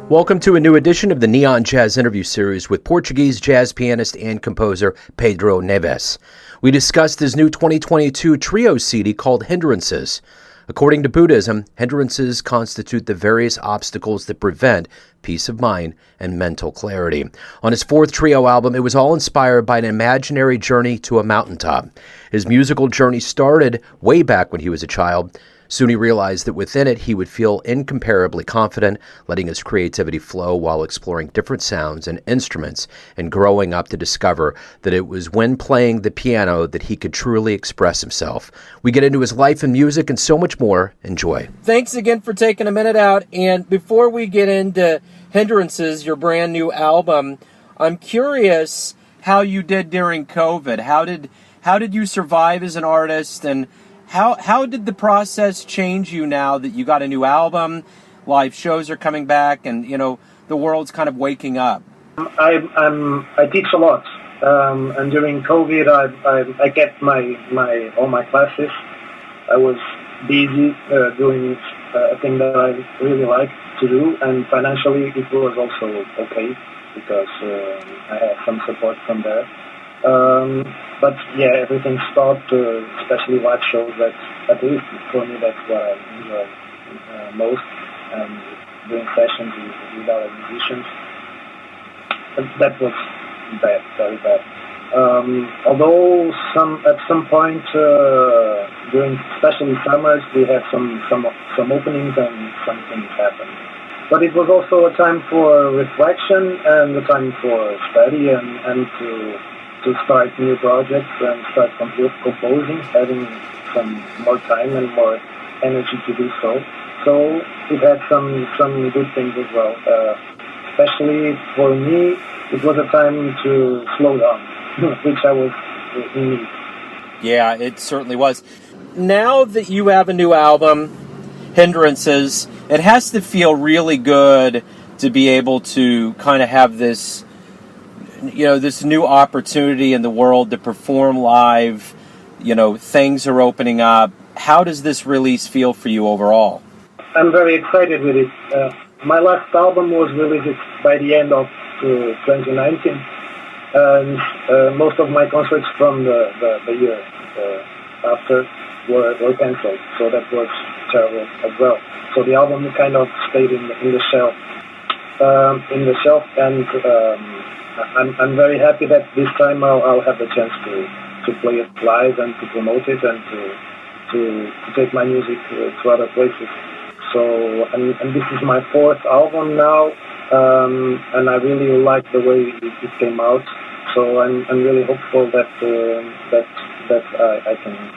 Welcome to a new edition of the Neon Jazz interview series with Portuguese jazz pianist and composer Pedro Neves. We discussed his new 2022 trio CD called Hindrances. According to Buddhism, hindrances constitute the various obstacles that prevent peace of mind and mental clarity. On his fourth trio album, it was all inspired by an imaginary journey to a mountaintop. His musical journey started way back when he was a child. Soon he realized that within it he would feel incomparably confident, letting his creativity flow while exploring different sounds and instruments, and growing up to discover that it was when playing the piano that he could truly express himself. We get into his life and music and so much more. Enjoy. Thanks again for taking a minute out. And before we get into Hindrances, your brand new album, I'm curious how you did during COVID. How did you survive as an artist, and How did the process change you now that you got a new album, live shows are coming back, and the world's kind of waking up? I teach a lot, and during COVID I kept all my classes. I was busy doing a thing that I really like to do, and financially it was also okay because I had some support from there. But yeah, everything stopped, especially live shows. That, at least for me, that's what I enjoy most. Doing sessions with other musicians. That was bad, very bad. Although at some point during, especially summers, we had some openings and some things happened. But it was also a time for reflection and a time for study and to start new projects and start composing, having some more time and more energy to do so. So it had some good things as well. Especially for me, it was a time to slow down, which I was in need. Yeah, it certainly was. Now that you have a new album, Hindrances, it has to feel really good to be able to kind of have this new opportunity in the world to perform live. Things are opening up. How does this release feel for you overall? I'm very excited with it. My last album was released by the end of 2019, and most of my concerts from the year after were cancelled, so that was terrible as well. So the album kind of stayed in the shelf, and I'm very happy that this time I'll have the chance to play it live and to promote it and to take my music to other places. So and this is my fourth album now, and I really like the way it came out. So I'm really hopeful that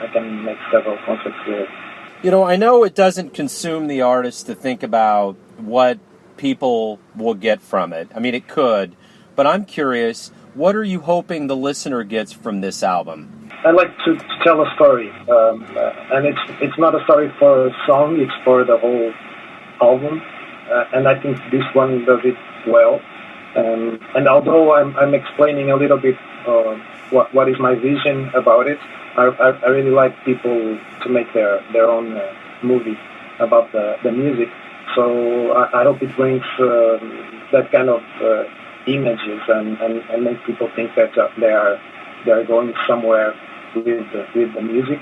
I can make several concerts with it. I know it doesn't consume the artist to think about what people will get from it. I mean, it could. But I'm curious, what are you hoping the listener gets from this album? I like to tell a story, and it's not a story for a song, it's for the whole album, and I think this one does it well. And although I'm explaining a little bit what is my vision about it, I really like people to make their own movie about the music. So I hope it brings that kind of images and make people think that they are going somewhere with the music.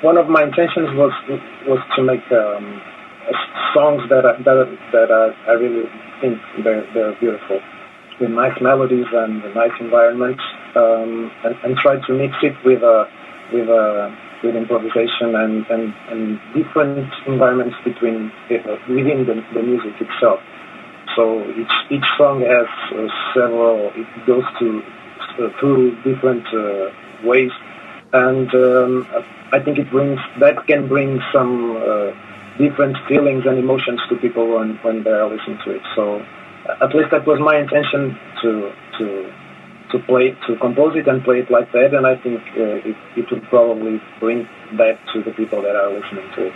One of my intentions was to make songs that I really think they're beautiful, with nice melodies and nice environments, and try to mix it with improvisation and different environments within the music itself. So each song has several. It goes through different ways, and I think that can bring some different feelings and emotions to people when they are listening to it. So at least that was my intention to compose it and play it like that, and I think it would probably bring that to the people that are listening to it.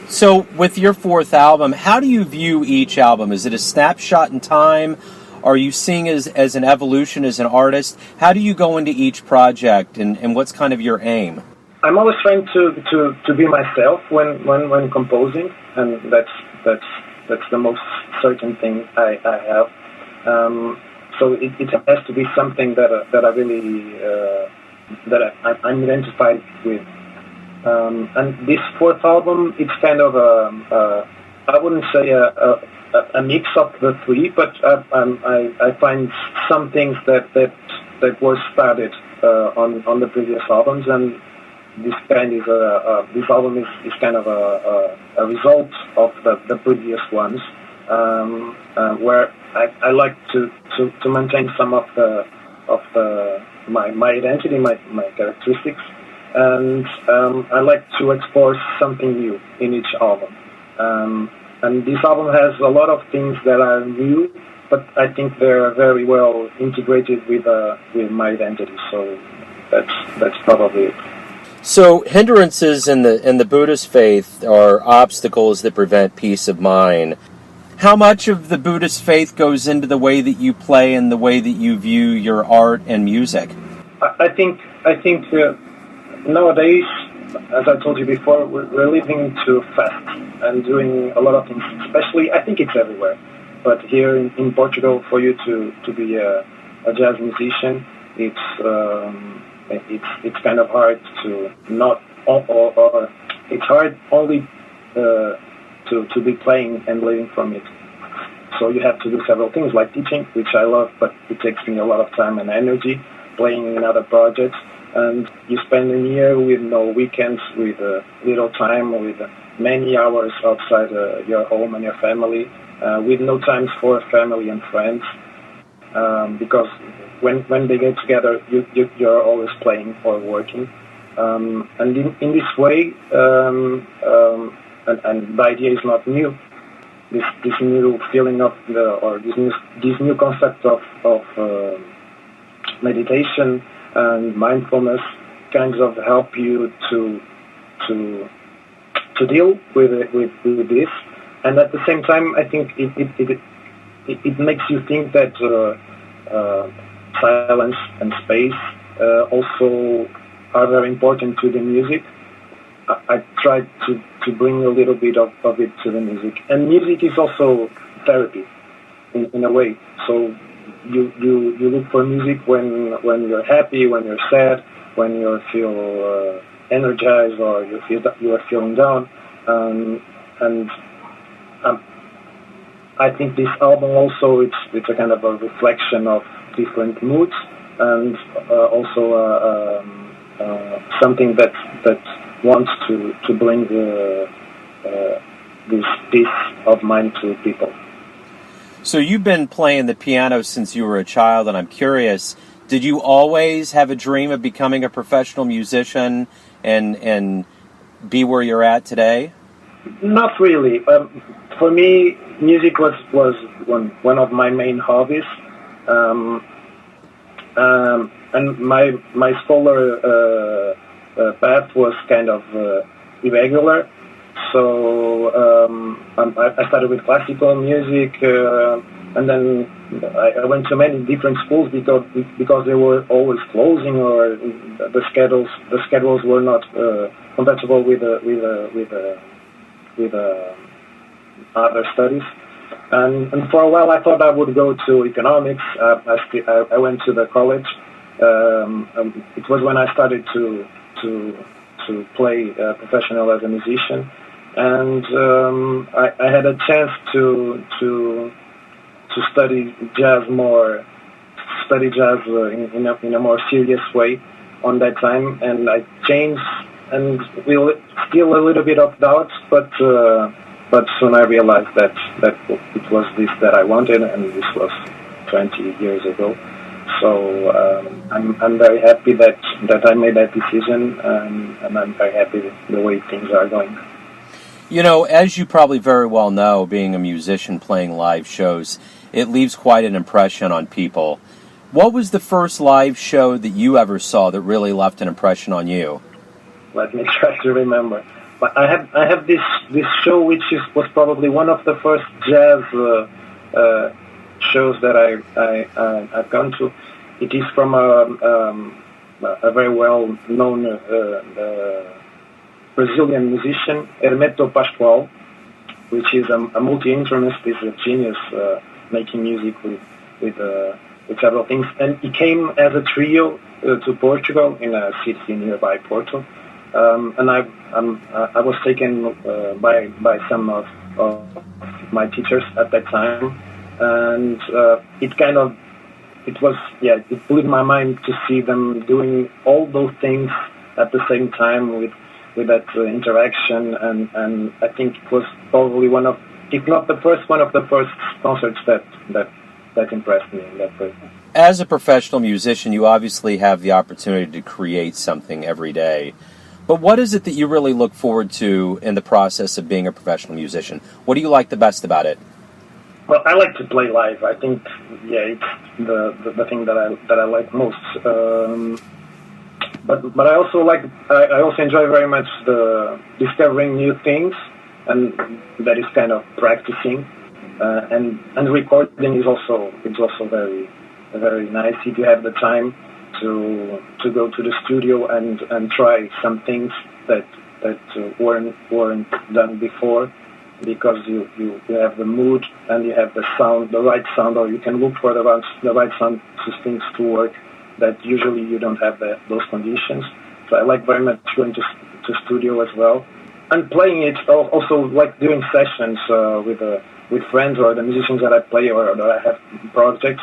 So with your fourth album, how do you view each album? Is it a snapshot in time? Are you seeing it as an evolution as an artist? How do you go into each project, and what's kind of your aim? I'm always trying to be myself when composing, and that's That's the most certain thing I have. So it has to be something that I really I'm identified with. And this fourth album, it's kind of I wouldn't say a mix of the three, but I find some things that were started on the previous albums, and this album is kind of a result of the previous ones, where I like to maintain some of my identity, my characteristics, and I like to explore something new in each album. And this album has a lot of things that are new, but I think they're very well integrated with my identity. So that's probably it. So hindrances in the Buddhist faith are obstacles that prevent peace of mind. How much of the Buddhist faith goes into the way that you play and the way that you view your art and music? I think nowadays, as I told you before, we're living too fast and doing a lot of things. Especially, I think it's everywhere, but here in Portugal, for you to be a jazz musician, it's kind of hard to not, or it's hard only to be playing and living from it. So you have to do several things like teaching, which I love, but it takes me a lot of time and energy, playing in other projects, and you spend a year with no weekends, with little time, with many hours outside your home and your family, with no times for family and friends, because when they get together, you're always playing or working, and in this way, and the idea is not new. This new feeling of this new concept of meditation and mindfulness kind of help you to deal with this, and at the same time, I think it makes you think that silence and space also are very important to the music. I tried to bring a little bit of it to the music, and music is also therapy in a way. So you look for music when you're happy, when you're sad, when you feel energized, or you are feeling down, and I think this album also it's a kind of a reflection of different moods, and also something that wants to bring this peace of mind to people. So you've been playing the piano since you were a child, and I'm curious, did you always have a dream of becoming a professional musician and be where you're at today? Not really. For me, music was one of my main hobbies, and my scholar path was kind of irregular. So I started with classical music, and then I went to many different schools because they were always closing, or the schedules were not compatible with other studies. And for a while I thought I would go to economics. I went to the college. It was when I started to play professional as a musician, and I had a chance to study jazz in a more serious way on that time, and I changed, and still a little bit of doubts, but soon I realized that it was this that I wanted, and this was 20 years ago. So I'm very happy that I made that decision, and I'm very happy with the way things are going. You know, as you probably very well know, being a musician playing live shows, it leaves quite an impression on people. What was the first live show that you ever saw that really left an impression on you? Let me try to remember. But I have this show which was probably one of the first jazz shows that I've gone to. It is from a very well-known Brazilian musician, Hermeto Pascoal, which is a multi-instrumentalist, is a genius making music with several things. And he came as a trio to Portugal in a city nearby Porto. And I was taken by some of my teachers at that time, and it blew my mind to see them doing all those things at the same time with that interaction, and I think it was probably one of the first concerts that impressed me in that way. As a professional musician, you obviously have the opportunity to create something every day. But what is it that you really look forward to in the process of being a professional musician? What do you like the best about it? Well, I like to play live. I think, it's the thing that I like most. But I also enjoy very much the discovering new things, and that is kind of practicing. And recording is also very very nice if you have the time to go to the studio and try some things that weren't done before, because you have the mood and you have the right sound, or you can look for the right sound to things to work that usually you don't have those conditions. So I like very much going to studio as well, and playing it. Also like doing sessions with friends or the musicians that I play or that I have projects.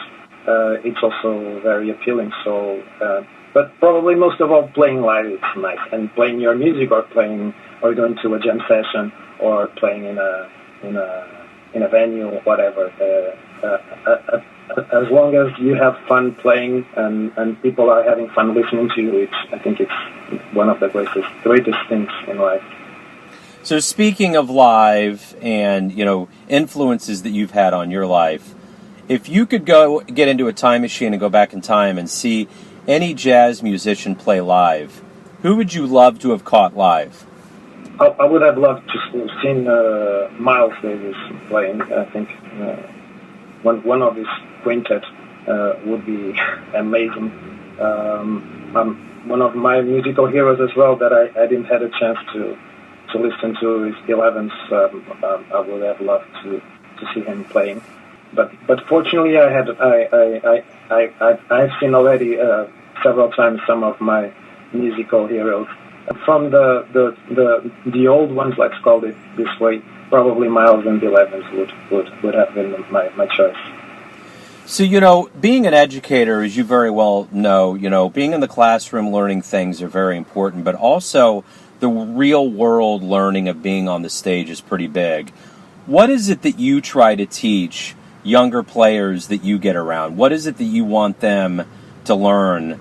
It's also very appealing. So, but probably most of all, playing live is nice, and playing your music or going to a jam session or playing in a venue or whatever. As long as you have fun playing and people are having fun listening to you, I think it's one of the greatest things in life. So speaking of live and, influences that you've had on your life, if you could go get into a time machine and go back in time and see any jazz musician play live, who would you love to have caught live? I would have loved to seen Miles Davis playing. I think one of his quintet would be amazing. One of my musical heroes as well that I didn't have a chance to listen to is Bill Evans. I would have loved to see him playing. But fortunately, I've seen already several times some of my musical heroes. From the old ones, let's call it this way, probably Miles and Bill Evans would have been my choice. So, being an educator, as you very well know, being in the classroom learning things are very important, but also the real world learning of being on the stage is pretty big. What is it that you try to teach younger players that you get around? What is it that you want them to learn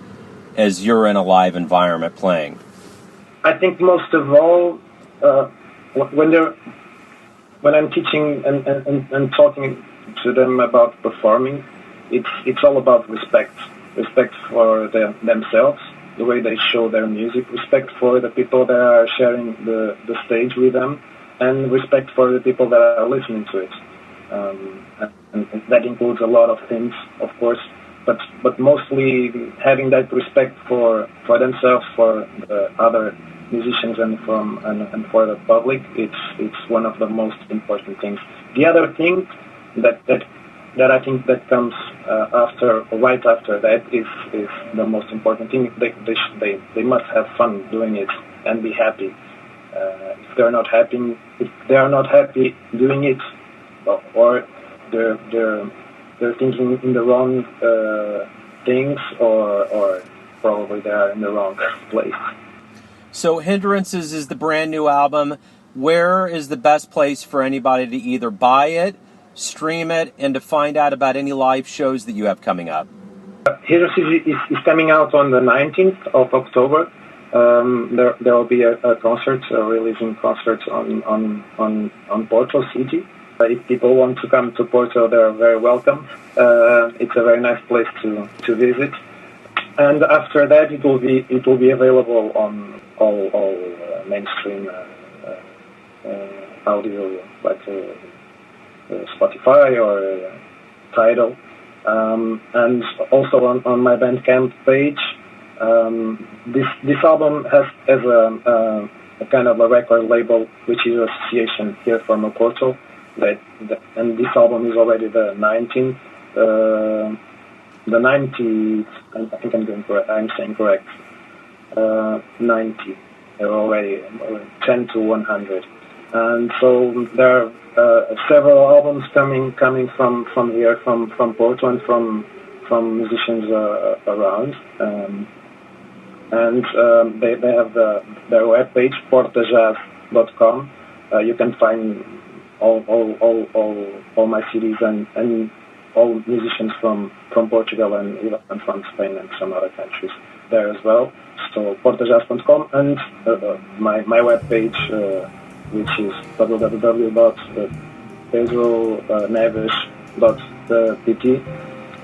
as you're in a live environment playing? I think most of all, when I'm teaching and talking to them about performing, it's all about respect for themselves, the way they show their music, respect for the people that are sharing the stage with them, and respect for the people that are listening to it. And that includes a lot of things, of course, but mostly having that respect for themselves, for the other musicians, and for the public. It's one of the most important things. The other thing that I think that comes right after that is the most important thing. They must have fun doing it and be happy. If they are not happy doing it, or they're thinking in the wrong things, or probably they are in the wrong place. So Hindrances is the brand new album. Where is the best place for anybody to either buy it, stream it, and to find out about any live shows that you have coming up? Hindrances is coming out on the 19th of October. There will be a concert, a releasing concert on Porto City. If people want to come to Porto, they're very welcome. It's a very nice place to visit. And after that, it will be available on all mainstream audio, like Spotify or Tidal, and also on my Bandcamp page. This album has a kind of a record label, which is an association here from Porto. And this album is already the 19th. The 90, I think I'm saying correct. 90. They're already 10 to 100. And so there are several albums coming from here, from Porto, and from musicians around. They have their webpage, portajazz.com. You can find all my CDs and all musicians from Portugal and even from Spain and some other countries there as well. So portajazz.com, and my webpage, which is www.pedroneves.pt,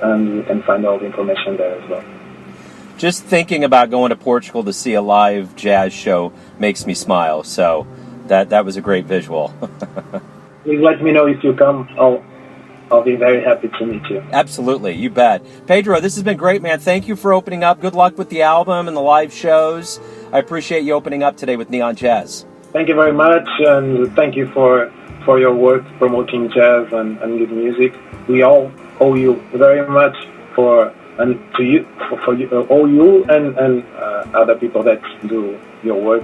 and you can find all the information there as well. Just thinking about going to Portugal to see a live jazz show makes me smile. So that was a great visual. Please let me know if you come. I'll be very happy to meet you. Absolutely, you bet. Pedro, this has been great, man. Thank you for opening up. Good luck with the album and the live shows. I appreciate you opening up today with Neon Jazz. Thank you very much, and thank you for your work promoting jazz and good music. We all owe you very much owe you and other people that do your work.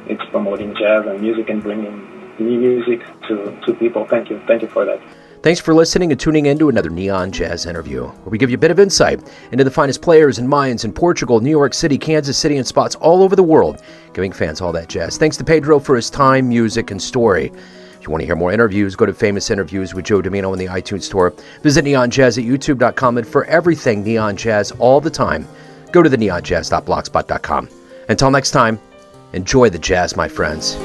It's promoting jazz and music and bringing new music to people. Thank you for that. Thanks for listening and tuning in to another Neon Jazz interview, where we give you a bit of insight into the finest players and minds in Portugal, New York City, Kansas City, and spots all over the world, giving fans all that jazz. Thanks to Pedro for his time, music, and story. If you want to hear more interviews, go to Famous Interviews with Joe Domino in the iTunes Store. Visit neonjazz at youtube.com, and for everything Neon Jazz all the time, go to the neonjazz.blogspot.com. Until next time, enjoy the jazz, my friends.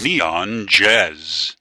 Neon Jazz.